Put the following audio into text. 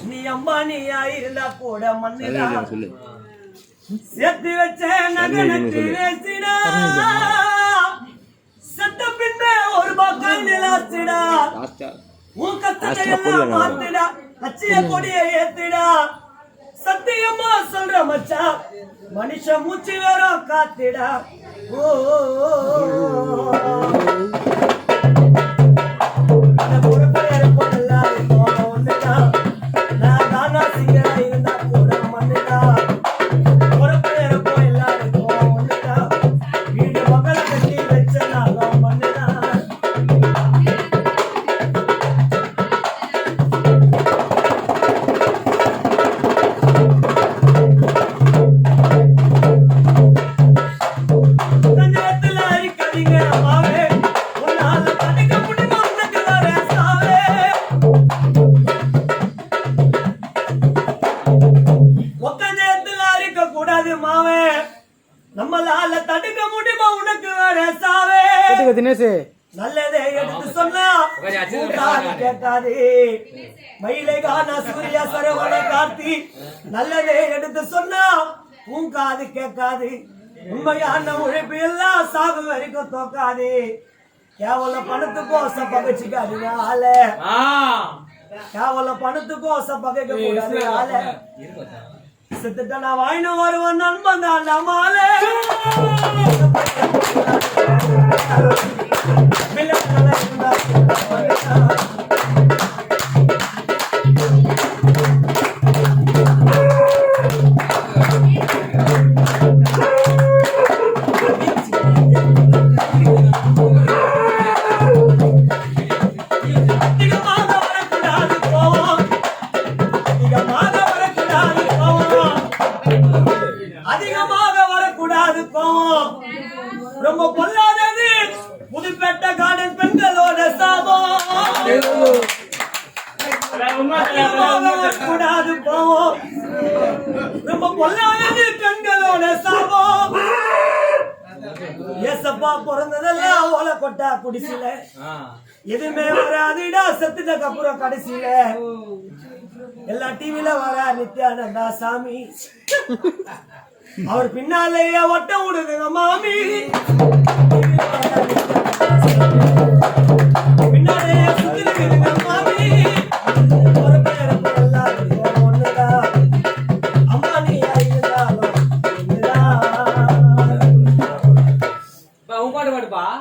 நீ அம்பானியா இருந்தா கூட மண்ணிலா சேர்த்து வச்ச நகனத்து வேசிடா சட்ட பின்னே ஒரு பக்கம் நிலாச்சிடா உன் கஷ்டத்தை எல்லாம் மாத்திடா அச்சிய கொடிய ஏத்திடா சத்தியமா சொல்ற மச்சான் மனுஷ மூச்சு வேற காத்திடா ஓ நம்மளால தடுக்க முடியுமா உனக்கு வேற சாவே நல்லதே எடுத்து சொன்னா கேட்காது மயிலை காணா சூர்யா சரவண கார்த்தி நல்லதே எடுத்து சொன்னா பூங்காது கேட்காது உண்மையான உழைப்பு எல்லாம் சாகு வரைக்கும் தோக்காது கேவலம் பணத்துக்கோசம் பகைச்சுக்காது ஆள கேவலம் பணத்துக்கோசம் பகைக்க கூடாது ஆள செத்துட்ட நான் வாயினு வருவன் நண்பன் தான் மாலே அதிகமாக வரக்கூடாது கோவம் ரொம்ப பொல்லாதது புதுப்பேட்டை கார்டன் பெண்களோட சாபம் வரக்கூடாது கோவம் ரொம்ப பொல்லாதது பெண்களோட சாபம் ஏசப்பா பிறந்ததெல்லாம் ஓலை கொட்டா குடிசில எதுவுமே வராதுடா செத்துட்டக்கு அப்புறம் கடைசியில எல்லா டிவில வர நித்யானந்தா சாமி அவர் பின்னாலேயே ஒட்ட விடுதுங்க மாமி